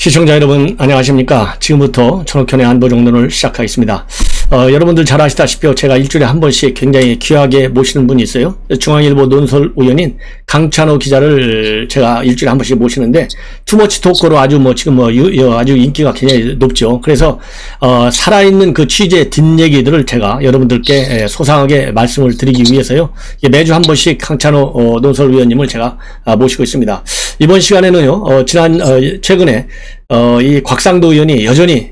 시청자 여러분 안녕하십니까. 지금부터 전옥현의 안보정론을 시작하겠습니다. 여러분들 잘 아시다시피 제가 일주일에 한 번씩 굉장히 귀하게 모시는 분이 있어요. 중앙일보 논설 우연인 강찬호 기자를 제가 일주일에 한 번씩 모시는데 투머치 토크로 아주 아주 인기가 굉장히 높죠. 그래서 살아있는 그 취재 뒷얘기들을 제가 여러분들께 소상하게 말씀을 드리기 위해서요. 매주 한 번씩 강찬호 논설 위원님을 제가 모시고 있습니다. 이번 시간에는요. 최근에 이 곽상도 의원이 여전히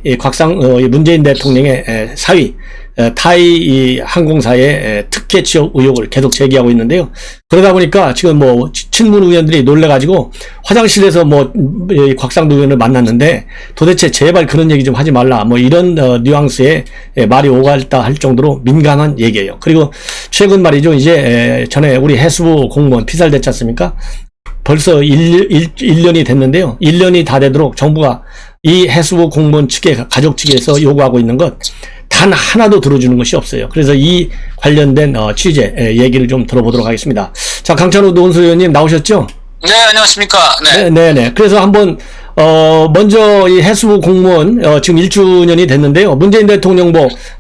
문재인 대통령의 사위 타이 이 항공사의 특혜 취업 의혹을 계속 제기하고 있는데요. 그러다 보니까 지금 친문 의원들이 놀래가지고 화장실에서 곽상도 의원을 만났는데 도대체 제발 그런 얘기 좀 하지 말라 이런 뉘앙스의 말이 오갔다 할 정도로 민감한 얘기예요. 그리고 최근 말이죠. 이제 전에 우리 해수부 공무원 피살됐지 않습니까? 벌써 1년이 됐는데요. 1년이 다 되도록 정부가 이 해수부 공무원 측의 가족 측에서 요구하고 있는 것 단 하나도 들어주는 것이 없어요. 그래서 이 관련된 취재 얘기를 좀 들어보도록 하겠습니다. 자, 강찬호 논설 의원님 나오셨죠? 네, 안녕하십니까. 네. 그래서 한번 먼저 이 해수부 공무원 지금 1주년이 됐는데요. 문재인 대통령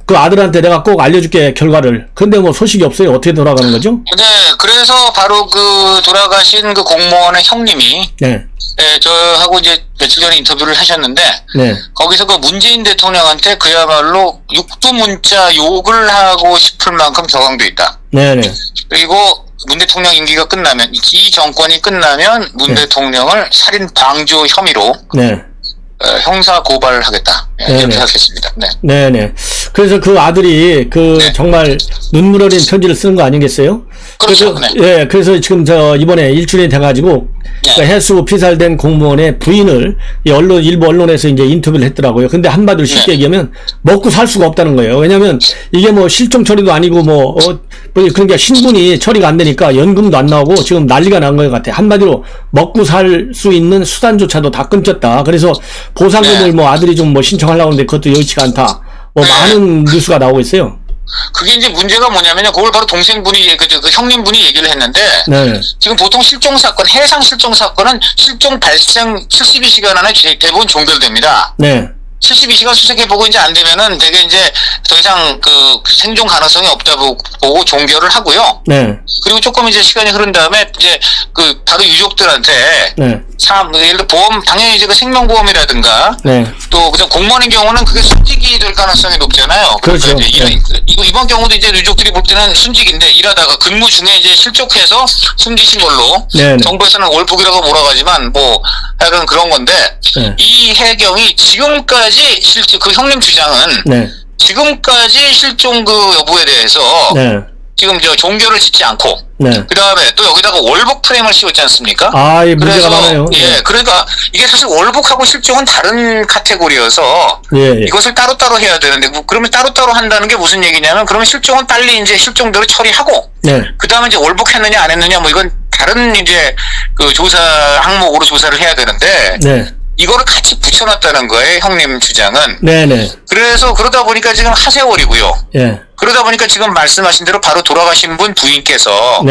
그 아들한테 내가 꼭 알려줄게 결과를. 근데 소식이 없어요. 어떻게 돌아가는 거죠? 네, 그래서 바로 그 돌아가신 그 공무원의 형님이 저하고 이제 며칠 전에 인터뷰를 하셨는데 거기서 그 문재인 대통령한테 그야말로 육두문자 욕을 하고 싶을 만큼 격앙돼 있다. 그리고 문 대통령 임기가 끝나면 이 정권이 끝나면 문 대통령을 살인 방조 혐의로 형사 고발하겠다. 이렇게 하겠습니다. 네네. 그래서 그 아들이 정말 눈물 어린 편지를 쓰는 거 아니겠어요? 그렇죠. 그래서 지금 이번에 일주일이 돼가지고 해수부 피살된 공무원의 부인을 일부 언론에서 이제 인터뷰를 했더라고요. 근데 한마디로 쉽게 얘기하면 먹고 살 수가 없다는 거예요. 왜냐면 이게 실종 처리도 아니고 그러니까 신분이 처리가 안 되니까 연금도 안 나오고 지금 난리가 난 것 같아. 한마디로 먹고 살 수 있는 수단조차도 다 끊겼다. 그래서 보상금을 아들이 좀 신청하려고 하는데 그것도 여의치가 않다. 많은 뉴스가 나오고 있어요. 그게 이제 문제가 뭐냐면요. 그걸 바로 동생분이, 그 형님분이 얘기를 했는데, 지금 보통 실종 사건, 해상 실종 사건은 실종 발생 72시간 안에 대부분 종결됩니다. 72시간 수색해보고 이제 안 되면은 되게 이제 더 이상 그 생존 가능성이 없다고 보고 종결을 하고요. 그리고 조금 이제 시간이 흐른 다음에 이제 바로 유족들한테 예를 들어 보험, 당연히 이제 그 생명보험이라든가 또 그냥 공무원인 경우는 그게 순직이 될 가능성이 높잖아요. 그렇죠. 이번 경우도 이제 유족들이 볼 때는 순직인데 일하다가 근무 중에 이제 실족해서 숨지신 걸로 정부에서는 월북이라고 몰아가지만 하여간 그런 건데 이 해경이 지금까지 그 형님 주장은 지금까지 실종 그 여부에 대해서 지금 종결을 짓지 않고 그 다음에 또 여기다가 월북 프레임을 씌웠지 않습니까? 이 문제가 많아요. 그러니까 이게 사실 월북하고 실종은 다른 카테고리여서 이것을 따로따로 해야 되는데 그러면 따로따로 한다는 게 무슨 얘기냐면 그러면 실종은 빨리 이제 실종대로 처리하고 그 다음에 이제 월북했느냐 안 했느냐 이건 다른 이제 그 조사 항목으로 조사를 해야 되는데 이거를 같이 붙여놨다는 거예요, 형님 주장은. 그래서 그러다 보니까 지금 하세월이고요. 그러다 보니까 지금 말씀하신 대로 바로 돌아가신 분 부인께서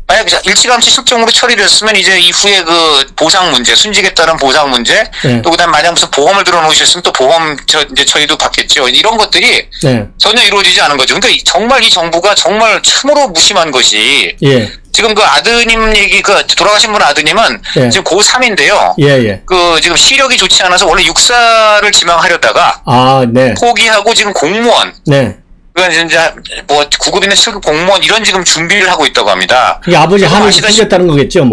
만약 일찌감치 실종으로 처리를 했으면 이제 이후에 그 보상 문제, 순직에 따른 보상 문제, 또 그다음 만약 무슨 보험을 들어놓으셨으면 또 보험 이제 처리도 받겠죠. 이런 것들이 전혀 이루어지지 않은 거죠. 그러니까 정말 이 정부가 정말 참으로 무심한 것이 지금 그 아드님 돌아가신 분 아드님은 지금 고3인데요. 지금 시력이 좋지 않아서 원래 육사를 지망하려다가 포기하고 지금 공무원. 그러니까 이제 9급이나 7급 공무원 이런 지금 준비를 하고 있다고 합니다. 이게 아버지 한을 풀겠다는 거겠죠,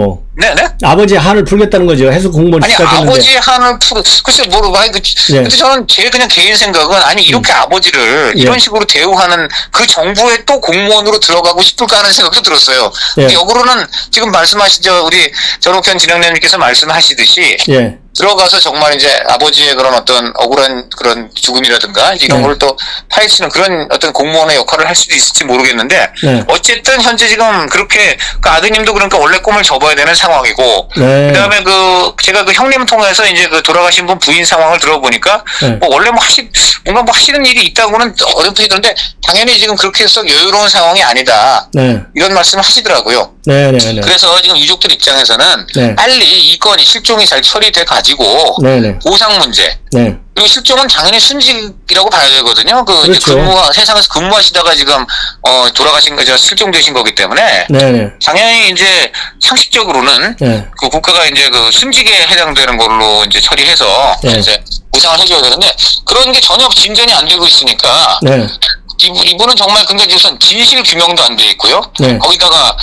아버지 한을 풀겠다는 거죠. 해수 공무원 시작했는데. 아버지 한을 글쎄 근데 저는 제 그냥 개인 생각은 이렇게 아버지를 이런 식으로 대우하는 그 정부에 또 공무원으로 들어가고 싶을까 하는 생각도 들었어요. 근데 역으로는 지금 말씀하시죠, 우리 전옥현 진행자님께서 말씀하시듯이 들어가서 정말 이제 아버지의 그런 어떤 억울한 그런 죽음이라든가 이런 걸 또 파헤치는 그런 어떤 공무원의 역할을 할 수도 있을지 모르겠는데 어쨌든 현재 지금 그렇게 그 아드님도 그러니까 원래 꿈을 접어야 되는 상황이고, 네. 그다음에 제가 형님 통해서 이제 돌아가신 분 부인 상황을 들어보니까, 네. 뭐 원래 뭔가 하시는 일이 있다고는 어렴풋이 들었는데, 당연히 지금 그렇게 해서 여유로운 상황이 아니다. 네. 이런 말씀을 하시더라고요. 네네네. 그래서 지금 유족들 입장에서는 네. 빨리 이 건이 실종이 잘 처리돼 가지고 네네. 보상 문제. 네. 그리고 실종은 당연히 순직이라고 봐야 되거든요. 이제 그렇죠. 세상에서 근무하시다가 지금 돌아가신 거죠. 실종되신 거기 때문에 네네. 당연히 이제 상식적으로는 네. 국가가 이제 순직에 해당되는 걸로 이제 처리해서 네. 이제 보상을 해줘야 되는데 그런 게 전혀 진전이 안 되고 있으니까. 네. 이분은 정말 근데 우선 진실 규명도 안 돼 있고요. 네. 거기다가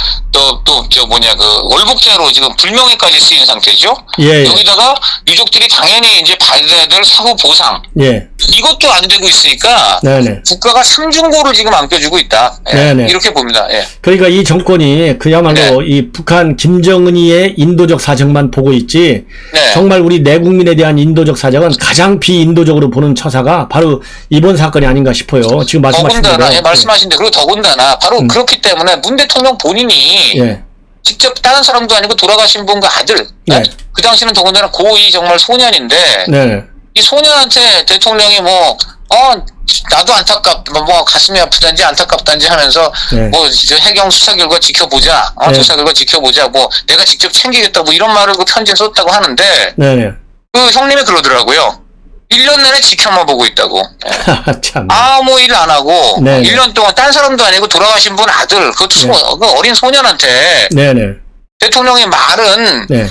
월북자로 지금 불명예까지 쓰인 상태죠. 예. 여기다가 유족들이 당연히 이제 받아야 될 사후 보상. 예. 이것도 안 되고 있으니까. 네네. 국가가 삼중고를 지금 안겨주고 있다. 예. 네네. 이렇게 봅니다. 예. 그러니까 이 정권이 그야말로 네. 이 북한 김정은이의 인도적 사정만 보고 있지. 네. 정말 우리 내국민에 대한 인도적 사정은 가장 비인도적으로 보는 처사가 바로 이번 사건이 아닌가 싶어요. 지금 말씀하신 대로. 예, 말씀하신 대로 더군다나 바로 그렇기 때문에 문 대통령 본인이 예. 직접 다른 사람도 아니고 돌아가신 분과 아들. 네. 그 당시는 더군다나 고2 정말 소년인데. 네. 이 소년한테 대통령이 나도 가슴이 아프단지 안타깝단지 하면서, 네. 해경 수사 결과 지켜보자. 네. 수사 결과 지켜보자. 내가 직접 챙기겠다. 이런 말을 편지에 썼다고 하는데. 네. 형님이 그러더라고요. 1년 내내 지켜만 보고 있다고. 참. 아무 일 안 하고. 네. 1년 동안 딴 사람도 아니고 돌아가신 분 아들, 그것도 네. 어린 소년한테. 네네. 대통령의 말은. 네.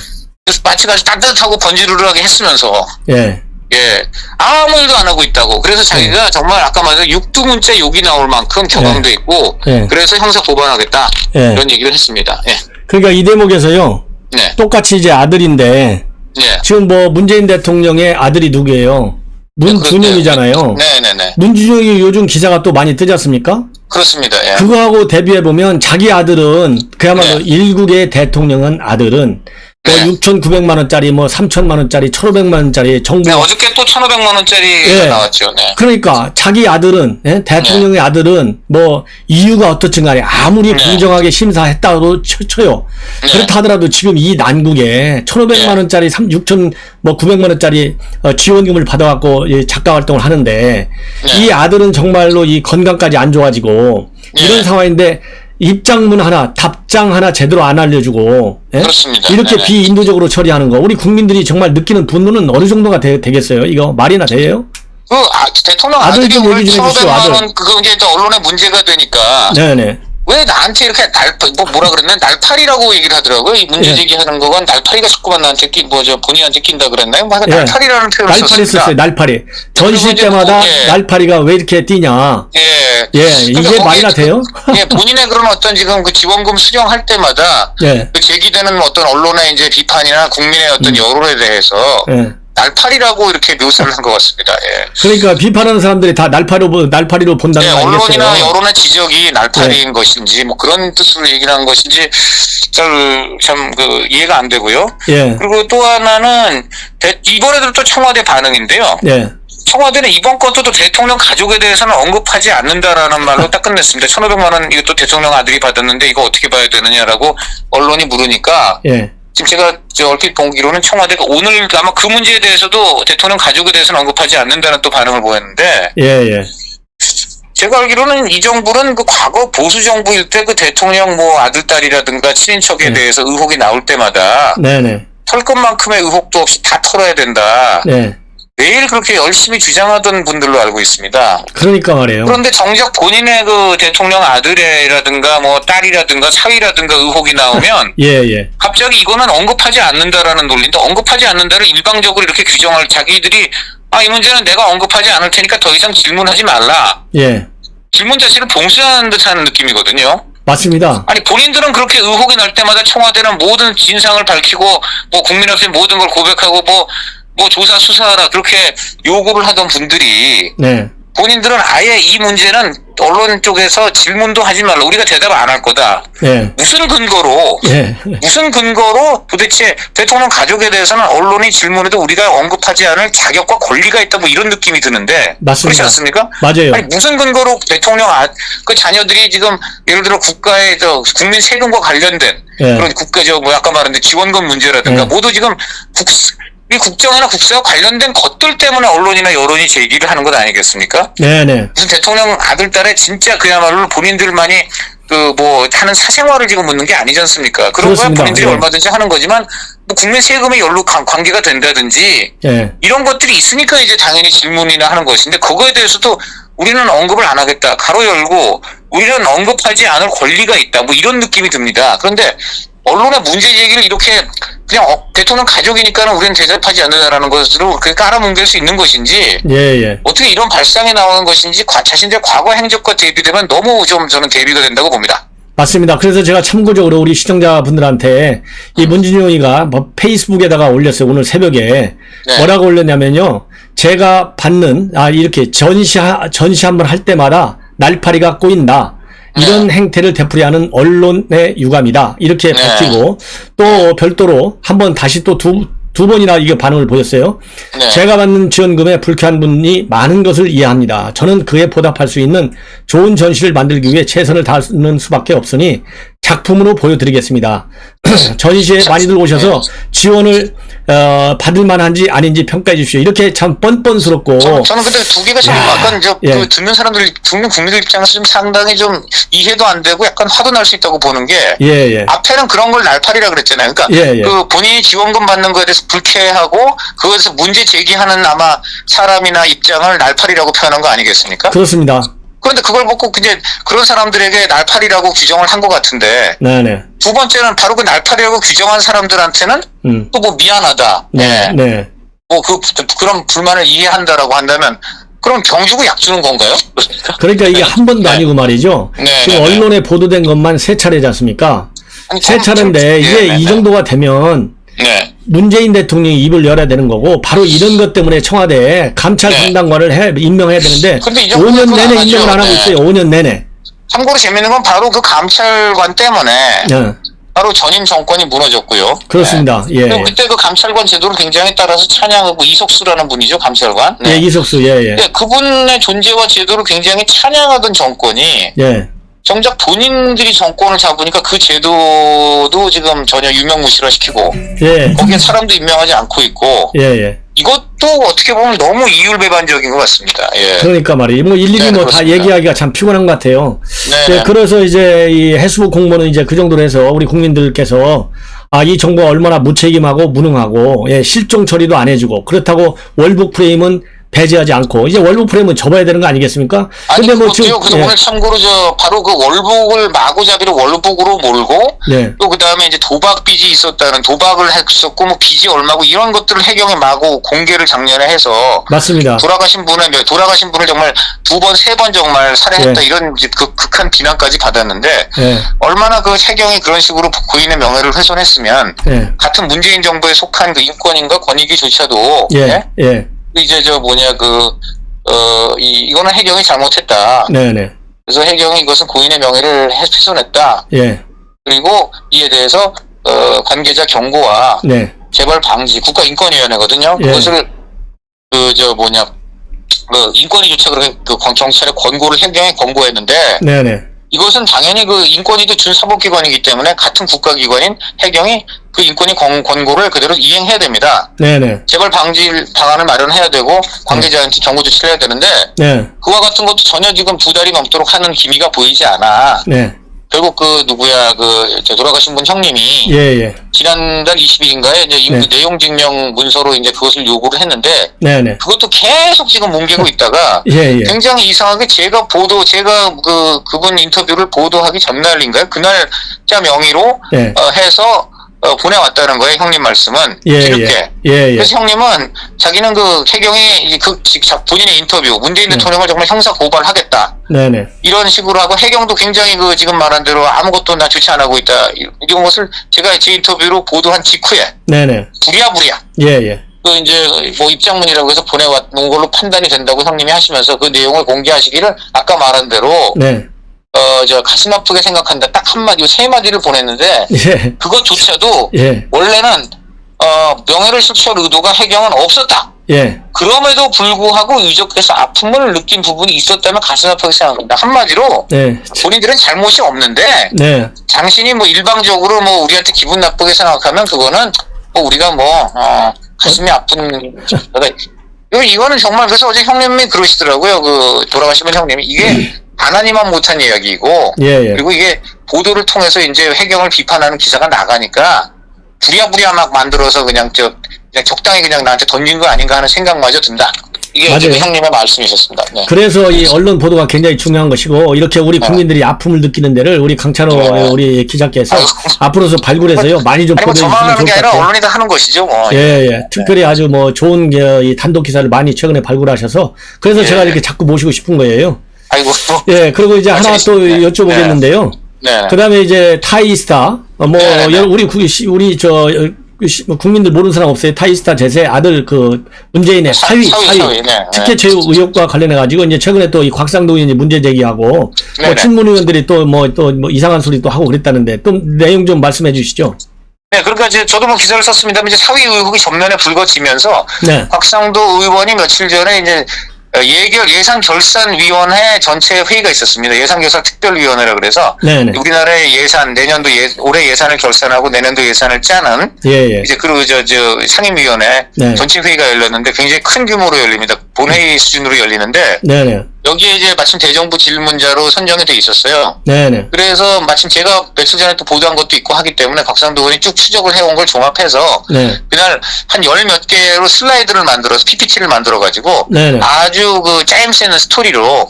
마치 가서 따뜻하고 번지르르하게 했으면서. 예. 예. 아무 일도 안 하고 있다고. 그래서 자기가 정말 아까 말한 육두문자 욕이 나올 만큼 격앙돼 있고. 그래서 형사 고발하겠다. 이런 얘기를 했습니다. 예. 그러니까 이 대목에서요. 네. 똑같이 이제 아들인데. 네. 지금 문재인 대통령의 아들이 누구예요? 문준영이잖아요. 네네네. 문준영이 요즘 기사가 또 많이 뜨지 않습니까? 그렇습니다. 예. 그거하고 대비해보면 자기 아들은 그야말로 네. 일국의 대통령은 아들은 네. 6,900만원짜리, 3,000만원짜리, 1,500만원짜리 정부. 네, 어저께 또 1,500만원짜리 네. 나왔죠. 네. 그러니까 자기 아들은, 네? 대통령의 네. 아들은 이유가 어떻든 간에 아무리 네. 공정하게 심사했다고 쳐요. 네. 그렇다 하더라도 지금 이 난국에 1,500만원짜리, 6,900만원짜리 지원금을 받아갖고 작가 활동을 하는데 네. 이 아들은 정말로 이 건강까지 안 좋아지고 네. 이런 상황인데 입장문 하나, 답장 하나 제대로 안 알려주고, 예? 그렇습니다. 이렇게 네네. 비인도적으로 처리하는 거, 우리 국민들이 정말 느끼는 분노는 어느 정도가 되겠어요? 이거 말이나 돼요? 대통령 아들 좀 얘기 좀 해주시오, 아들. 그거 이제 또 언론의 문제가 되니까. 네네. 왜 나한테 이렇게 뭐라 그랬나? 날파리라고 얘기를 하더라고요. 이 문제 제기하는 거건 날파리가 자꾸만 나한테 본인한테 낀다 그랬나요? 날파리라는 표현을 날파리 썼어요, 날파리. 전시 때마다 날파리가 왜 이렇게 뛰냐. 예. 이게 말이나 돼요? 예, 본인의 그런 어떤 지금 지원금 수령할 때마다. 제기되는 어떤 언론의 이제 비판이나 국민의 어떤 여론에 대해서. 날파리라고 이렇게 묘사를 한 것 같습니다. 예. 그러니까 비판하는 사람들이 다 날파리로 본다는 거 아니겠어요? 언론이나 여론의 지적이 날파리인 것인지 그런 뜻으로 얘기를 한 것인지 참 이해가 안 되고요. 예. 그리고 또 하나는 이번에도 또 청와대 반응인데요. 예. 청와대는 이번 건도 대통령 가족에 대해서는 언급하지 않는다라는 말로 딱 끝냈습니다. 1,500만 원 이것도 대통령 아들이 받았는데 이거 어떻게 봐야 되느냐라고 언론이 물으니까. 예. 지금 제가 얼핏 보기로는 청와대가 오늘 아마 그 문제에 대해서도 대통령 가족에 대해서는 언급하지 않는다는 또 반응을 보였는데. 예. 제가 알기로는 이 정부는 과거 보수 정부일 때 대통령 아들, 딸이라든가 친인척에 대해서 의혹이 나올 때마다. 네네. 털 것만큼의 의혹도 없이 다 털어야 된다. 네. 매일 그렇게 열심히 주장하던 분들로 알고 있습니다. 그러니까 말이에요. 그런데 정작 본인의 대통령 아들이라든가 딸이라든가 사위라든가 의혹이 나오면 예. 갑자기 이거는 언급하지 않는다라는 논리인데 언급하지 않는다를 일방적으로 이렇게 규정할 자기들이 이 문제는 내가 언급하지 않을 테니까 더 이상 질문하지 말라. 예. 질문 자체를 봉쇄하는 듯한 느낌이거든요. 맞습니다. 아니 본인들은 그렇게 의혹이 날 때마다 청와대는 모든 진상을 밝히고 국민 앞에 모든 걸 고백하고 조사 수사하라 그렇게 요구를 하던 분들이 본인들은 아예 이 문제는 언론 쪽에서 질문도 하지 말라. 우리가 대답 안 할 거다. 예. 무슨 근거로 도대체 대통령 가족에 대해서는 언론이 질문해도 우리가 언급하지 않을 자격과 권리가 있다 뭐 이런 느낌이 드는데. 맞습니다. 그렇지 않습니까? 맞아요. 아니 무슨 근거로 대통령 그 자녀들이 지금 예를 들어 국가의 국민 세금과 관련된 그런 국가 아까 말한 지원금 문제라든가 모두 지금 이 국정이나 국사와 관련된 것들 때문에 언론이나 여론이 제기를 하는 것 아니겠습니까? 네네. 무슨 대통령 아들, 딸의 진짜 그야말로 본인들만이 하는 사생활을 지금 묻는 게 아니지 않습니까? 그런 거야 본인들이 얼마든지 하는 거지만, 뭐 국민 세금에 연루 관계가 된다든지, 이런 것들이 있으니까 이제 당연히 질문이나 하는 것인데, 그거에 대해서도 우리는 언급을 안 하겠다. 가로 열고, 우리는 언급하지 않을 권리가 있다. 뭐 이런 느낌이 듭니다. 그런데, 언론의 문제 제기를 이렇게 그냥 대통령 가족이니까는 우리는 대답하지 않는다라는 것으로 그렇게 깔아뭉갤 수 있는 것인지 어떻게 이런 발상이 나오는 것인지 자신들의 과거 행적과 대비되면 너무 좀 저는 대비가 된다고 봅니다. 맞습니다. 그래서 제가 참고적으로 우리 시청자분들한테 이 문진용이가 페이스북에다가 올렸어요. 오늘 새벽에 뭐라고 올렸냐면요. 제가 받는 이렇게 전시 한번 할 때마다 날파리가 꼬인다. 이런 행태를 되풀이하는 언론의 유감이다. 이렇게 밝히고 또 별도로 한번 다시 또 두 번이나 이게 반응을 보였어요. 제가 받는 지원금에 불쾌한 분이 많은 것을 이해합니다. 저는 그에 보답할 수 있는 좋은 전시를 만들기 위해 최선을 다하는 수밖에 없으니 작품으로 보여드리겠습니다. 전시에 많이들 오셔서 지원을 받을 만한지 아닌지 평가해 주십시오. 이렇게 참 뻔뻔스럽고. 저는 근데 두 개가 참 약간 듣는 국민들 입장에서 좀 상당히 좀 이해도 안 되고 약간 화도 날 수 있다고 보는 게 앞에는 그런 걸 날파리라 그랬잖아요. 그러니까 그 본인이 지원금 받는 거에 대해서 불쾌하고 그것에서 문제 제기하는 아마 사람이나 입장을 날파리라고 표현한 거 아니겠습니까? 그렇습니다. 그런데 그걸 보고 이제 그런 사람들에게 날파리라고 규정을 한 것 같은데. 두 번째는 바로 그 날파리라고 규정한 사람들한테는 또 뭐 미안하다. 뭐 그런 불만을 이해한다라고 한다면 그럼 병 주고 약 주는 건가요? 그러니까 이게 한 번도 아니고 말이죠. 지금 언론에 보도된 것만 3차례지 않습니까? 3차례인데 이게 이 정도가 되면 문재인 대통령이 입을 열어야 되는 거고 바로 이런 것 때문에 청와대에 감찰 담당관을 임명해야 되는데 5년 내내 임명을 안 하고 있어요. 5년 내내. 참고로 재밌는 건 바로 그 감찰관 때문에 바로 전임 정권이 무너졌고요. 그렇습니다. 그때 그 감찰관 제도를 굉장히 따라서 찬양하고 이석수라는 분이죠. 감찰관. 이석수. 그분의 존재와 제도를 굉장히 찬양하던 정권이 정작 본인들이 정권을 잡으니까 그 제도도 지금 전혀 유명무실화시키고 거기에 사람도 임명하지 않고 있고 이것도 어떻게 보면 너무 이율배반적인 것 같습니다. 그러니까 말이에요. 뭐 일일이 뭐 다 얘기하기가 참 피곤한 것 같아요. 그래서 이제 이 해수부 공무원은 이제 그 정도로 해서 우리 국민들께서 이 정부가 얼마나 무책임하고 무능하고 실종 처리도 안 해주고 그렇다고 월북 프레임은 배제하지 않고 이제 월북 프레임은 접어야 되는 거 아니겠습니까? 근데 뭐 지금 오늘 참고로 바로 그 월북을 마구잡이로 월북으로 몰고 또 그다음에 이제 도박 빚이 있었다는 도박을 했었고 뭐 빚이 얼마고 이런 것들을 해경이 마구 공개를 작년에 해서 맞습니다. 돌아가신 분을 정말 2번, 3번 정말 살해했다 이런 극한 비난까지 받았는데 얼마나 그 해경이 그런 식으로 고인의 명예를 훼손했으면 같은 문재인 정부에 속한 그 인권인가 권익위조차도 이제 이거는 해경이 잘못했다. 그래서 해경이 이것은 고인의 명예를 훼손했다. 그리고 이에 대해서 관계자 경고와 재발 방지 국가인권위원회거든요. 그것을 인권위조차 그렇게 경찰에 권고를 해경에 권고했는데 이것은 당연히 그 인권위도 준사법기관이기 때문에 같은 국가기관인 해경이 그 인권위 권고를 그대로 이행해야 됩니다. 재발 방지 방안을 마련해야 되고 관계자한테 경고 조치를 해야 되는데 그와 같은 것도 전혀 지금 2달이 넘도록 하는 기미가 보이지 않아. 결국 돌아가신 분 형님이 지난달 20일인가에 이제 내용 증명 문서로 이제 그것을 요구를 했는데 그것도 계속 지금 뭉개고 있다가 굉장히 이상하게 제가 그분 인터뷰를 보도하기 전날인가요? 그날자 명의로 해서 보내왔다는 거예요. 형님 말씀은 이렇게. 그래서 형님은 자기는 그 해경이 본인의 인터뷰 문재인 대통령을 정말 형사 고발하겠다. 이런 식으로 하고 해경도 굉장히 지금 말한 대로 아무것도 나 조치 안 하고 있다. 이런 것을 제가 제 인터뷰로 보도한 직후에 부랴부랴 그 이제 뭐 입장문이라고 해서 보내왔는 걸로 판단이 된다고 형님이 하시면서 그 내용을 공개하시기를 아까 말한 대로 네. 저 가슴 아프게 생각한다 딱 한마디, 세 마디를 보냈는데 예. 그것조차도 예. 원래는 명예를 실추할 의도가 해경은 없었다. 예. 그럼에도 불구하고 유족께서 아픔을 느낀 부분이 있었다면 가슴 아프게 생각한다. 한마디로 네. 본인들은 잘못이 없는데 네. 당신이 뭐 일방적으로 뭐 우리한테 기분 나쁘게 생각하면 그거는 뭐 우리가 뭐 가슴이 아픈 이거는 정말 그래서 어제 형님이 그러시더라고요. 그 돌아가신 분 형님이 이게 하나님만 못한 이야기이고 예, 예. 그리고 이게 보도를 통해서 이제 해경을 비판하는 기사가 나가니까 부랴부랴 막 만들어서 그냥 적당히 그냥 나한테 던진 거 아닌가 하는 생각마저 든다. 이게 맞아요. 형님의 말씀이셨습니다. 네. 그래서 이 언론 보도가 굉장히 중요한 것이고 이렇게 우리 국민들이 아픔을 느끼는 데를 우리 강찬호 우리 기자께서 앞으로서 발굴해서요 많이 좀 보도해 주시면 저만 좋을 하는 게 것 아니라 같아요. 언론이 다 하는 것이죠. 뭐. 예, 예. 특별히 아주 뭐 좋은 이 단독 기사를 많이 최근에 발굴하셔서 그래서 제가 이렇게 자꾸 모시고 싶은 거예요. 아이고. 예, 그리고 이제 하나 또 여쭤보겠는데요. 네. 그다음에 이제 타이스타 우리 국민들 모르는 사람 없어요. 타이스타 제세 아들 그 문재인의 사위. 네. 특혜 최후 의혹과 관련해 가지고 이제 최근에 또 이 곽상도 의원이 문제 제기하고 뭐 친문 의원들이 또 뭐 이상한 소리 또 하고 그랬다는데 또 내용 좀 말씀해 주시죠. 네, 그러니까 이제 저도 뭐 기사를 썼습니다만 이제 사위 의혹이 전면에 불거지면서 네. 곽상도 의원이 며칠 전에 이제 예산결산위원회 전체 회의가 있었습니다. 예산결산특별위원회라 그래서 네네. 우리나라의 예산 내년도 올해 예산을 결산하고 내년도 예산을 짜는 이제 그리고 저 상임위원회 전체 회의가 열렸는데 굉장히 큰 규모로 열립니다. 본회의 수준으로 열리는데 네네. 여기에 이제 마침 대정부 질문자로 선정이 돼 있었어요. 네네. 그래서 마침 제가 며칠 전에 또 보도한 것도 있고 하기 때문에 곽상도 의원이 쭉 추적을 해온 걸 종합해서 그날 한 열 몇 개로 슬라이드를 만들어서 PPT를 만들어가지고 아주 그 짜임새 있는 스토리로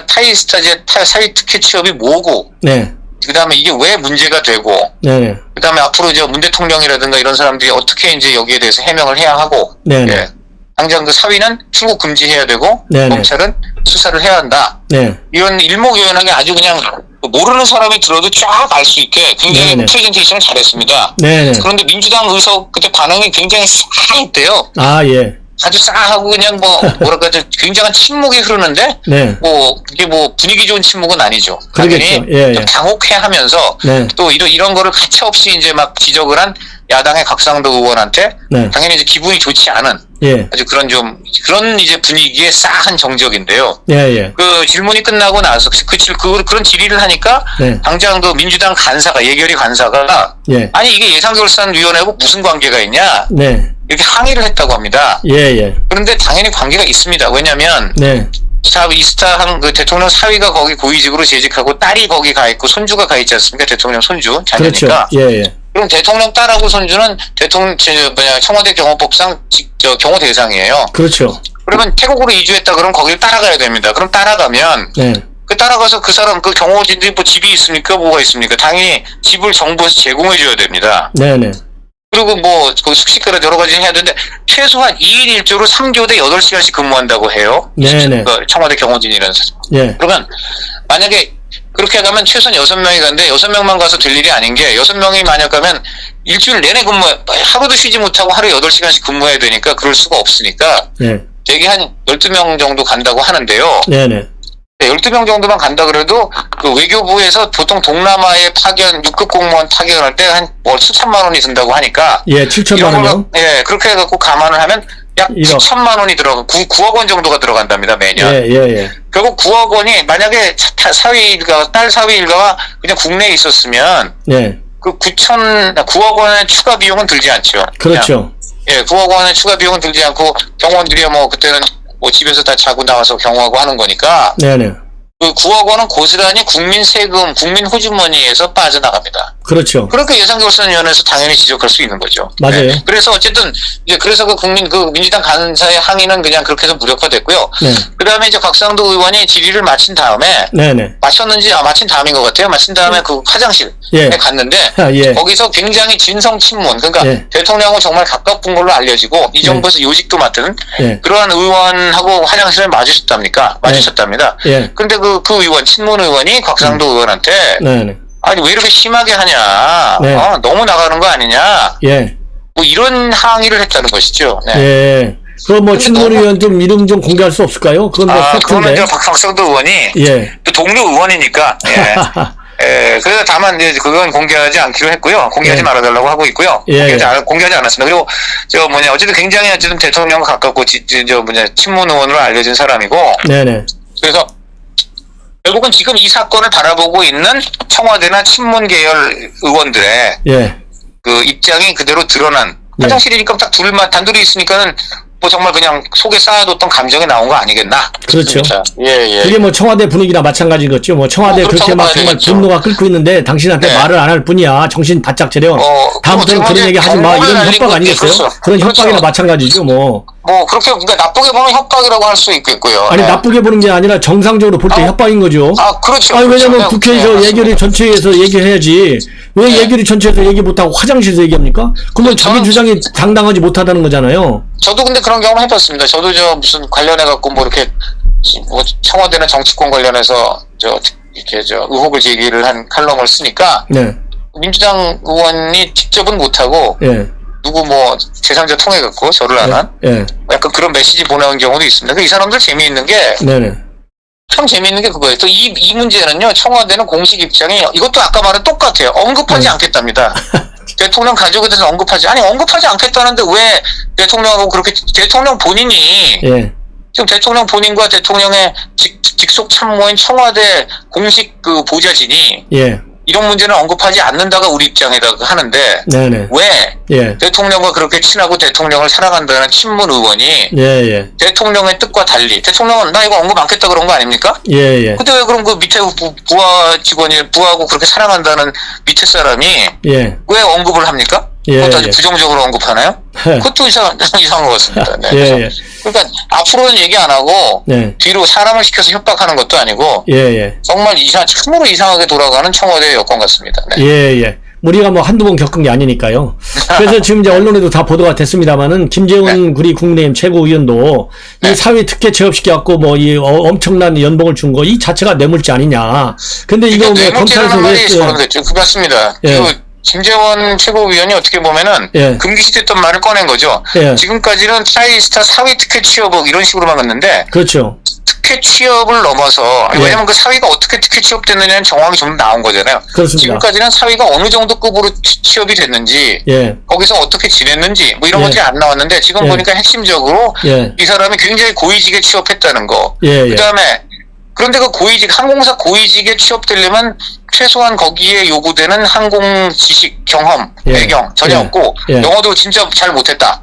타이스타제 사회 특혜 취업이 뭐고 그 다음에 이게 왜 문제가 되고 그 다음에 앞으로 이제 문 대통령이라든가 이런 사람들이 어떻게 이제 여기에 대해서 해명을 해야 하고 당장 그 사위는 출국 금지해야 되고 검찰은 수사를 해야 한다. 이런 일목요연하게 아주 그냥 모르는 사람이 들어도 쫙 알 수 있게 굉장히 프레젠테이션을 잘했습니다. 그런데 민주당 의석 그때 반응이 굉장히 싸했대요. 아 예. 아주 싸하고 그냥 뭐랄까 굉장한 침묵이 흐르는데 이게 뭐 분위기 좋은 침묵은 아니죠. 당연히 좀 당혹해하면서 또 이런 거를 가차없이 이제 막 지적을 한 야당의 곽상도 의원한테 당연히 이제 기분이 좋지 않은 아주 그런 이제 분위기의 싸한 정적인데요. 그 질문이 끝나고 나서 그런 질의를 하니까 당장 그 민주당 간사가 예결위 간사가 아니 이게 예산결산위원회하고 무슨 관계가 있냐 이렇게 항의를 했다고 합니다. 그런데 당연히 관계가 있습니다. 왜냐하면 이스타 그 대통령 사위가 거기 고위직으로 재직하고 딸이 거기 가 있고 손주가 가 있지 않습니까? 대통령 손주 자녀니까. 그렇죠. 그럼 대통령 딸하고 손주는 청와대 경호법상 경호 대상이에요. 그렇죠. 그러면 태국으로 이주했다 그러면 거기를 따라가야 됩니다. 그럼 따라가면 따라가서 그 사람 그 경호진들이 뭐 집이 있습니까? 뭐가 있습니까? 당연히 집을 정부에서 제공해 줘야 됩니다. 그리고 뭐 그 숙식거나 여러 가지 해야 되는데 최소한 2일 1조로 3교대 8시간씩 근무한다고 해요. 청와대 경호진이라는 사람. 그러면 만약에 그렇게 가면 최소한 6명이 가는데 6명만 가서 될 일이 아닌 게 6명이 만약 가면 일주일 내내 하루도 쉬지 못하고 하루에 8시간씩 근무해야 되니까 그럴 수가 없으니까 되게 한 12명 정도 간다고 하는데요. 12명 정도만 간다 그래도 그 외교부에서 보통 동남아에 파견 6급 공무원 파견할 때 한 수천만 원이 든다고 하니까 7천만 원이요? 그렇게 해갖고 감안을 하면 약 9천만 원이 9억 원 정도가 들어간답니다 매년. 결국 9억 원이 만약에 딸 사위 일가가 그냥 국내에 있었으면 그 9억 원의 추가 비용은 들지 않죠. 그렇죠. 9억 원의 추가 비용은 들지 않고 경호원들이 뭐 그때는 뭐 집에서 다 자고 나와서 경호하고 하는 거니까. 그 9억 원은 고스란히 국민 세금, 국민 호주머니에서 빠져나갑니다. 그렇죠. 그렇게 예산결산위원회에서 당연히 지적할 수 있는 거죠. 맞아요. 그래서 어쨌든 이제 그래서 그 민주당 간사의 항의는 그냥 그렇게 해서 무력화됐고요. 그 다음에 이제 곽상도 의원이 질의를 마친 다음에 마친 다음인 것 같아요. 마친 다음에 그 화장실에 갔는데 거기서 굉장히 진성 친문, 그러니까 대통령하고 정말 가깝은 걸로 알려지고 이 정부에서 요직도 맡은 그러한 의원하고 화장실에 마주쳤답니다. 근데 그 의원, 친문 의원이 곽상도 의원한테 아니 왜 이렇게 심하게 하냐? 너무 나가는 거 아니냐? 뭐 이런 항의를 했다는 것이죠. 네. 예. 그럼 뭐 친문 의원 좀 이름 좀 공개할 수 없을까요? 그건 뭐 그러면 저 박성도 의원이 예. 또 동료 의원이니까. 예. 예, 그래서 다만 이제 그건 공개하지 않기로 했고요. 공개하지 예. 말아달라고 하고 있고요. 예. 공개하지 않았습니다. 그리고 어쨌든 굉장히 대통령과 가깝고 친문 의원으로 알려진 사람이고. 네네. 그래서 결국은 지금 이 사건을 바라보고 있는 청와대나 친문 계열 의원들의 예. 그 입장이 그대로 드러난. 예. 화장실이니까 딱 단둘이 있으니까는 뭐 정말 그냥 속에 쌓아뒀던 감정이 나온 거 아니겠나? 그렇죠. 예. 그게 뭐 청와대 분위기나 마찬가지겠죠. 뭐 청와대 그렇게 막 정말 분노가 끓고 있는데 당신한테 네. 말을 안 할 뿐이야. 정신 바짝 차려. 다음부터는 그런 얘기 하지 마. 이런 협박 아니겠어요? 그런 협박이나 마찬가지죠, 뭐. 그렇게, 그러니까 나쁘게 보면 협박이라고 할 수 있겠고요. 아니, 네. 나쁘게 보는 게 아니라 정상적으로 볼 때 협박인 거죠. 그렇죠. 아니, 그렇죠. 왜냐면 국회에서 예결위 전체에서 얘기해야지. 왜 예결위 전체에서 얘기 못하고 화장실에서 얘기합니까? 그러면 자기 주장이 당당하지 못하다는 거잖아요. 저도 근데 그런 경험 해봤습니다. 저도 무슨 관련해갖고 이렇게, 청와대나 정치권 관련해서 이렇게 의혹을 제기를 한 칼럼을 쓰니까. 네. 민주당 의원이 직접은 못하고. 예. 누구 제3자 통해갖고 저를 안 한. 예. 약간 그런 메시지 보내온 경우도 있습니다. 이 사람들 재미있는 게. 네네. 참 재미있는 게 그거예요. 또 이 문제는요, 청와대는 공식 입장이, 이것도 아까 말한 똑같아요. 언급하지 않겠답니다. 대통령 가족에 대해서 언급하지 않겠다는데 왜 대통령하고 그렇게, 대통령 본인이, 예. 지금 대통령 본인과 대통령의 직속 참모인 청와대 공식 그 보좌진이, 예. 이런 문제는 언급하지 않는다가 우리 입장이라고 하는데, 네네. 왜 예. 대통령과 그렇게 친하고 대통령을 사랑한다는 친문 의원이 예. 대통령의 뜻과 달리, 대통령은 나 이거 언급 않겠다 그런 거 아닙니까? 예. 근데 왜 그럼 그 밑에 부하하고 그렇게 사랑한다는 밑에 사람이 예. 왜 언급을 합니까? 예. 그것도 아주 부정적으로 언급하나요? 그것도 이상한 것 같습니다. 네. 예. 그러니까 앞으로는 얘기 안 하고 네. 뒤로 사람을 시켜서 협박하는 것도 아니고 예. 정말 참으로 이상하게 돌아가는 청와대의 여건 같습니다. 네. 예. 우리가 뭐 한두 번 겪은 게 아니니까요. 그래서 지금 이제 언론에도 다 보도가 됐습니다만은 김재원 우리 국민의힘 최고위원도 이 사회 특혜 취업시켜갖고 뭐 이 엄청난 연봉을 준 거 이 자체가 뇌물죄 아니냐. 근데 이거 왜 검찰에서 왜 맞습니다. 예. 김재원 최고위원이 어떻게 보면은 금기시됐던 말을 꺼낸 거죠. 지금까지는 트라이스타 사회 특혜 취업 이런 식으로만 갔는데 그렇죠. 특혜 취업을 넘어서 왜냐면 그 사위가 어떻게 특혜 취업됐느냐는 정황이 좀 나온 거잖아요. 그렇습니다. 지금까지는 사위가 어느 정도 급으로 취업이 됐는지 거기서 어떻게 지냈는지 뭐 이런 것들이 안 나왔는데 지금 보니까 핵심적으로 이 사람이 굉장히 고위직에 취업했다는 거. 그다음에 그런데 그 항공사 고위직에 취업되려면 최소한 거기에 요구되는 항공 지식, 경험, 배경 전혀 없고 영어도 진짜 잘 못했다.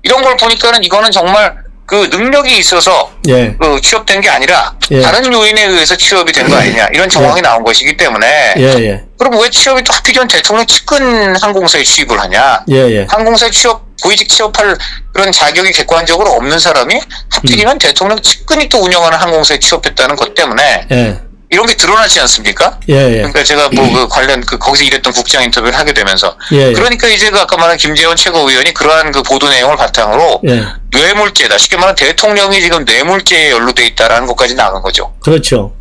이런 걸 보니까는 이거는 정말 그 능력이 있어서 그 취업된 게 아니라 다른 요인에 의해서 취업이 된 거 아니냐 이런 정황이 나온 것이기 때문에 그럼 왜 취업이 또 하필이면 대통령 측근 항공사에 취입을 하냐? 항공사에 고위직 취업할 그런 자격이 객관적으로 없는 사람이 하필이면 대통령 측근이 또 운영하는 항공사에 취업했다는 것 때문에 이런 게 드러나지 않습니까? 그러니까 제가 관련 거기서 일했던 국장 인터뷰를 하게 되면서 그러니까 이제 아까 말한 김재원 최고위원이 그러한 그 보도 내용을 바탕으로 뇌물죄다. 쉽게 말하면 대통령이 지금 뇌물죄에 연루돼 있다라는 것까지 나간 거죠. 그렇죠.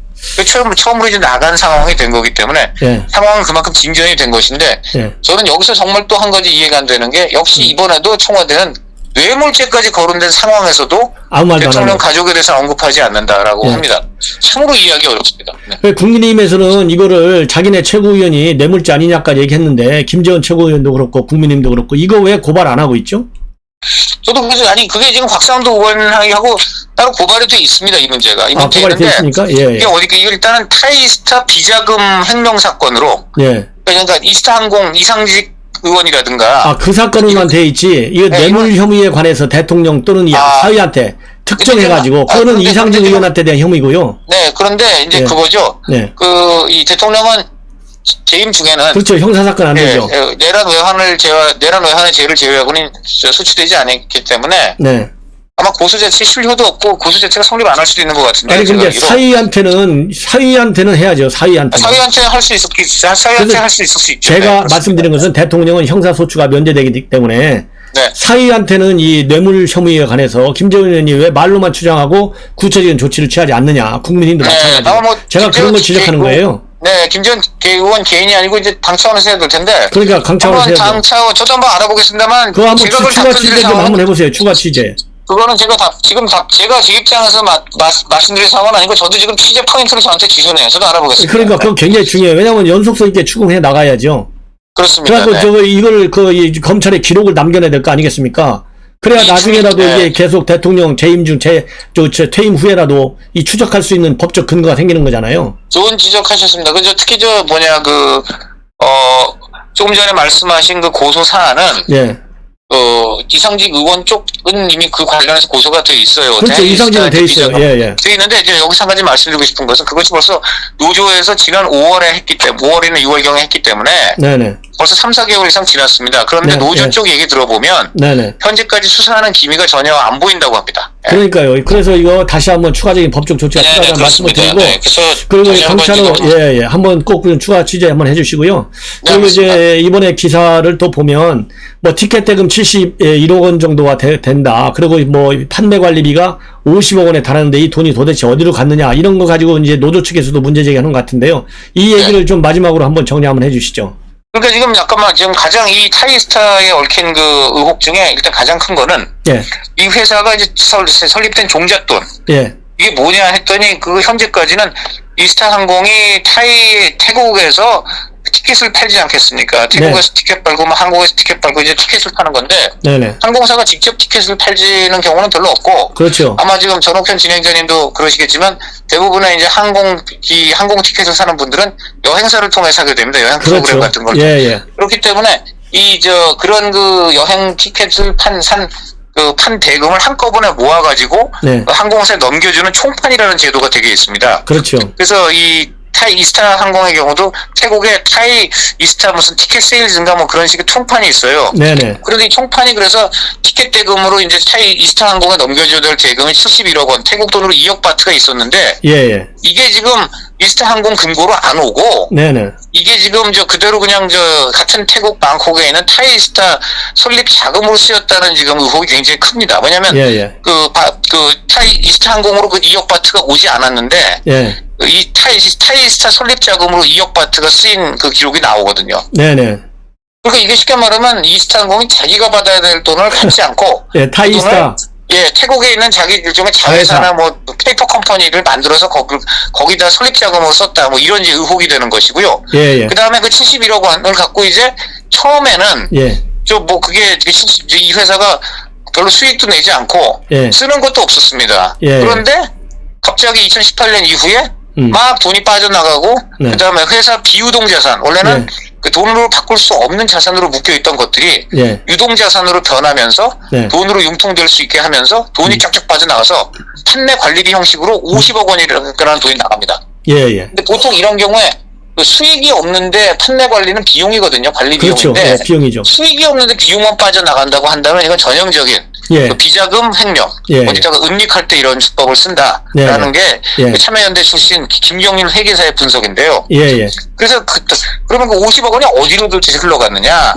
처음으로 이제 나간 상황이 된 거기 때문에 상황은 그만큼 진전이 된 것인데 저는 여기서 정말 또 한 가지 이해가 안 되는 게 역시 이번에도 청와대는 뇌물죄까지 거론된 상황에서도 대통령 가족에 대해서 언급하지 않는다라고 합니다. 참으로 이해하기 어렵습니다. 국민의힘에서는 이거를 자기네 최고위원이 뇌물죄 아니냐까지 얘기했는데 김재원 최고위원도 그렇고 국민의힘도 그렇고 이거 왜 고발 안 하고 있죠? 저도 그래서 그게 지금 곽상도 의원하고 따로 고발이 돼 있습니다. 이 문제가. 이 문제 고발이 돼 있습니까? 이게 이게 일단은 타이스타 비자금 횡령 사건으로 그러니까 이스타항공 이상직 의원이라든가 그 사건으로만 돼 있지 이거 뇌물 혐의에 관해서 대통령 또는 사위한테 특정해가지고 그거는 이상직 의원한테 대한 혐의고요. 그런데 이제 그거죠. 이 대통령은 재임 중에는 그렇죠. 형사사건 안 되죠. 내란 외환의 죄를 제외하고는 소치되지 않았기 때문에 아마 고소자체 실효도 없고 고소자체가 성립 안 할 수도 있는 것 같은데. 아니 근데 사위한테는 해야죠. 사위한테 할 수 있을 수 있죠. 제가 말씀드린 것은 대통령은 형사소추가 면제되기 때문에 사위한테는 이 뇌물 혐의에 관해서 김재원 의원이 왜 말로만 주장하고 구체적인 조치를 취하지 않느냐. 국민의힘도 마찬가지고. 제가 그런 걸 지적하는 거예요. 네, 김지원 의원 개인이 아니고 이제 당 차원에서 해야 될 텐데. 그러니까 당 차원에서 해야 당 차원 저도 한번 알아보겠습니다만. 그거 한번 추가 취재 좀 한번 해보세요. 추가 취재. 그거는 제가 제가 제 입장에서 말씀드릴 상황은 아니고 저도 지금 취재 포인트를 저한테 주셨네요. 저도 알아보겠습니다. 그러니까 그건 굉장히 중요해요. 왜냐하면 연속성 있게 추궁해 나가야죠. 그렇습니다. 그래서 네. 이걸 검찰에 기록을 남겨내야 될 거 아니겠습니까? 그래야 나중에라도 네. 이게 계속 대통령 재임 중 퇴임 후에라도 이 추적할 수 있는 법적 근거가 생기는 거잖아요. 좋은 지적하셨습니다. 특히 조금 전에 말씀하신 그 고소 사안은 예. 이상직 의원 쪽은 이미 그 관련해서 고소가 돼 있어요. 그렇죠. 이상직은 돼 있어요. 예, 예. 돼 있는데 이제 여기서 한 가지 말씀드리고 싶은 것은 그것이 벌써 노조에서 지난 5월이나 6월경에 했기 때문에 네네. 벌써 3, 4개월 이상 지났습니다. 그런데 네, 노조 네. 쪽 얘기 들어보면 네네. 현재까지 수사하는 기미가 전혀 안 보인다고 합니다. 네. 그러니까요. 그래서 이거 다시 한번 추가적인 법적 조치가 필요하다는 말씀을 드리고 네, 그리고 강찬호 한번 꼭 추가 취재 한번 해주시고요. 네, 그리고 맞습니다. 이제 이번에 기사를 또 보면 뭐 티켓 대금 71억 원 정도가 된다. 그리고 뭐 판매 관리비가 50억 원에 달하는데 이 돈이 도대체 어디로 갔느냐 이런 거 가지고 이제 노조 측에서도 문제 제기하는 것 같은데요. 이 얘기를 네. 좀 마지막으로 한번 정리 한번 해주시죠. 그러니까 지금 가장 이 타이스타에 얽힌 그 의혹 중에 일단 가장 큰 거는 예. 이 회사가 이제 설립된 종잣돈 예. 이게 뭐냐 했더니 그 현재까지는 이스타 항공이 태국에서 티켓을 팔지 않겠습니까? 태국에서 네. 티켓 팔고 한국에서 티켓 팔고 이제 티켓을 파는 건데 네네. 항공사가 직접 티켓을 팔지는 경우는 별로 없고 그렇죠. 아마 지금 전옥현 진행자님도 그러시겠지만 대부분의 이제 항공 티켓을 사는 분들은 여행사를 통해 사게 됩니다. 여행 그렇죠. 프로그램 같은 걸. 예, 예. 그렇기 때문에 그런 그 여행 티켓을 판 대금을 한꺼번에 모아가지고 네. 항공사에 넘겨주는 총판이라는 제도가 되게 있습니다. 그렇죠. 그래서 타이 이스타 항공의 경우도 태국에 타이 이스타 무슨 티켓 세일즈인가 뭐 그런 식의 총판이 있어요. 네네. 그런데 이 총판이 그래서 티켓 대금으로 이제 타이 이스타 항공에 넘겨줘야 될 대금이 71억 원, 태국 돈으로 2억 바트가 있었는데 예. 이게 지금 이스타 항공 금고로 안 오고 네네. 이게 지금 그대로 그냥 같은 태국 방콕에 있는 타이 이스타 설립 자금으로 쓰였다는 지금 의혹이 굉장히 큽니다. 왜냐면 타이 이스타 항공으로 그 2억 바트가 오지 않았는데 예. 이 타이스타 설립 자금으로 2억 바트가 쓰인 그 기록이 나오거든요. 네네. 그러니까 이게 쉽게 말하면 이스타 항공이 자기가 받아야 될 돈을 받지 않고 예, 타이스타 태국에 있는 자기 일종의 자회사나 뭐 페이퍼 컴퍼니를 만들어서 거기다 설립 자금으로 썼다 뭐 이런 의혹이 되는 것이고요. 예. 그다음에 그 71억 원을 갖고 이제 처음에는 그게 이 회사가 별로 수익도 내지 않고 쓰는 것도 없었습니다. 그런데 갑자기 2018년 이후에 막 돈이 빠져나가고 네. 그다음에 회사 비유동 자산 원래는 그 돈으로 바꿀 수 없는 자산으로 묶여있던 것들이 유동 자산으로 변하면서 돈으로 융통될 수 있게 하면서 돈이 쫙쫙 빠져나가서 판매 관리비 형식으로 50억 원이라는 돈이 나갑니다. 근데 보통 이런 경우에 수익이 없는데 판매 관리는 비용이거든요. 관리 비용인데 그렇죠. 비용이죠. 수익이 없는데 비용만 빠져나간다고 한다면 이건 전형적인 비자금 횡령, 어디다가 은닉할 때 이런 수법을 쓴다라는 게 참여연대 출신 김경림 회계사의 분석인데요. 그래서 그러면 그 50억 원이 어디로 도대체 흘러갔느냐?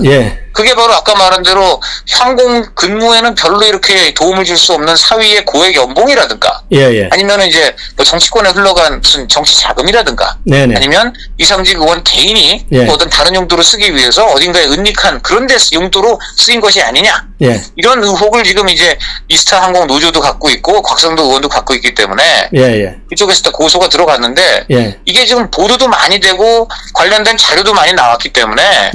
그게 바로 아까 말한 대로 항공 근무에는 별로 이렇게 도움을 줄 수 없는 사위의 고액 연봉이라든가 아니면 이제 뭐 정치권에 흘러간 무슨 정치 자금이라든가 아니면 이상직 의원 개인이 뭐 어떤 다른 용도로 쓰기 위해서 어딘가에 은닉한 그런 데 용도로 쓰인 것이 아니냐 이런 의혹을 지금 이제 이스타 항공 노조도 갖고 있고 곽상도 의원도 갖고 있기 때문에 이쪽에서 다 고소가 들어갔는데 이게 지금 보도도 많이 되고 관련된 자료도 많이 나왔기 때문에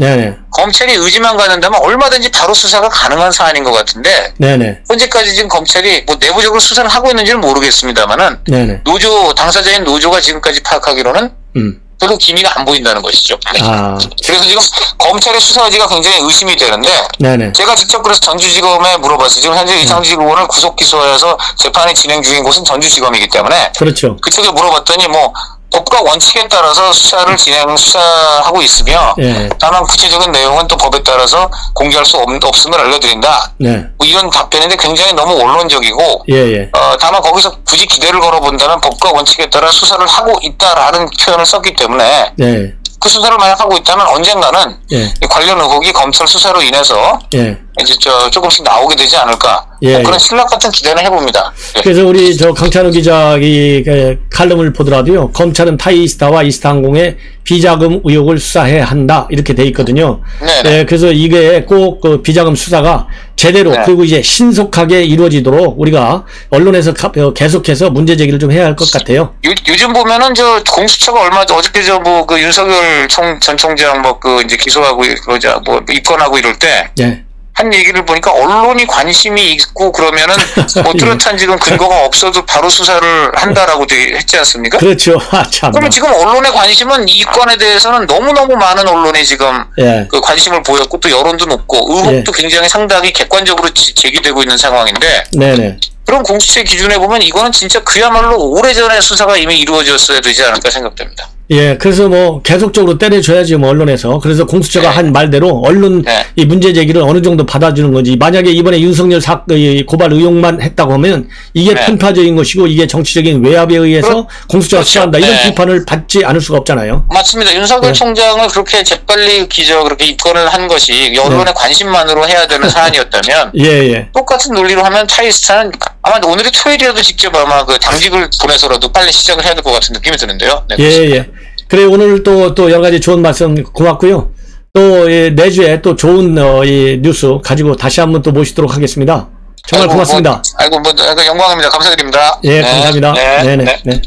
검찰이 의지만 가는다면 얼마든지 바로 수사가 가능한 사안인 것 같은데 현재까지 지금 검찰이 뭐 내부적으로 수사를 하고 있는지는 모르겠습니다만은 노조 당사자인 노조가 지금까지 파악하기로는 별로 기미가 안 보인다는 것이죠. 그래서 지금 검찰의 수사 의지가 굉장히 의심이 되는데 제가 직접 그래서 전주지검에 물어봤어요. 지금 현재 이상직 의원을 구속 기소해서 재판이 진행 중인 곳은 전주지검이기 때문에 그렇죠. 그쪽에 물어봤더니 뭐 법과 원칙에 따라서 수사하고 있으며 다만 구체적인 내용은 또 법에 따라서 공개할 수 없음을 알려드린다. 뭐 이런 답변인데 굉장히 너무 원론적이고 다만 거기서 굳이 기대를 걸어본다면 법과 원칙에 따라 수사를 하고 있다라는 표현을 썼기 때문에 그 수사를 만약 하고 있다면 언젠가는 예. 관련 의혹이 검찰 수사로 인해서 예. 이제 조금씩 나오게 되지 않을까. 예. 그런 신락 같은 기대는 해봅니다. 예. 그래서 우리 강찬호 기자 칼럼을 보더라도요, 검찰은 타이스타와 이스타항공의 비자금 의혹을 수사해야 한다 이렇게 돼 있거든요. 네, 그래서 이게 꼭 그 비자금 수사가 제대로 네. 그리고 이제 신속하게 이루어지도록 우리가 언론에서 계속해서 문제 제기를 좀 해야 할 것 같아요. 요즘 보면은 공수처가 어저께 그 윤석열 전 총장 이제 기소하고 입건하고 이럴 때. 네. 한 얘기를 보니까 언론이 관심이 있고 그러면은 뚜렷한 지금 근거가 없어도 바로 수사를 한다라고 했지 않습니까? 그렇죠. 참. 그러면 지금 언론의 관심은 이 건에 대해서는 너무너무 많은 언론이 지금 예. 그 관심을 보였고 또 여론도 높고 의혹도 예. 굉장히 상당히 객관적으로 제기되고 있는 상황인데 네네. 그런 공수처의 기준에 보면 이거는 진짜 그야말로 오래전에 수사가 이미 이루어졌어야 되지 않을까 생각됩니다. 예, 그래서 계속적으로 때려줘야지, 언론에서. 그래서 공수처가 네. 한 말대로 언론, 네. 이 문제 제기를 어느 정도 받아주는 거지. 만약에 이번에 윤석열 고발 의혹만 했다고 하면 이게 네. 편파적인 것이고 이게 정치적인 외압에 의해서 공수처가 그렇죠. 수사한다. 이런 네. 비판을 받지 않을 수가 없잖아요. 맞습니다. 윤석열 네. 총장을 그렇게 재빨리 그렇게 입건을 한 것이 언론의 네. 관심만으로 해야 되는 사안이었다면. 예. 똑같은 논리로 하면 타이스타는 아마 오늘이 토요일이라도 직접 아마 그 당직을 보내서라도 빨리 시작을 해야 될 것 같은 느낌이 드는데요. 네, 예. 그래, 오늘 또 여러 가지 좋은 말씀 고맙고요. 또, 내주에 또 좋은, 이 뉴스 가지고 다시 한번 또 모시도록 하겠습니다. 정말 고맙습니다. 영광입니다. 감사드립니다. 예, 네, 감사합니다. 네네.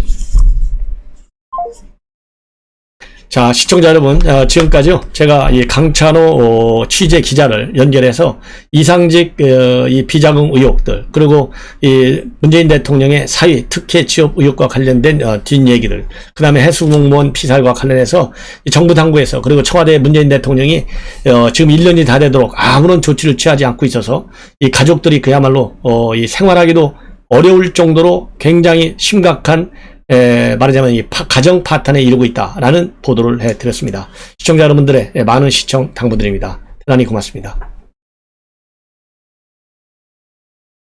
자, 시청자 여러분, 지금까지요, 제가 이 강찬호 취재 기자를 연결해서 이상직 이 비자금 의혹들, 그리고 이 문재인 대통령의 사위 특혜 취업 의혹과 관련된 뒷얘기들, 그 다음에 해수공무원 피살과 관련해서 이 정부 당국에서, 그리고 청와대 문재인 대통령이 지금 1년이 다 되도록 아무런 조치를 취하지 않고 있어서 이 가족들이 그야말로 이 생활하기도 어려울 정도로 굉장히 심각한 말하자면 이 가정 파탄에 이르고 있다라는 보도를 해드렸습니다. 시청자 여러분들의 많은 시청 당부드립니다. 대단히 고맙습니다.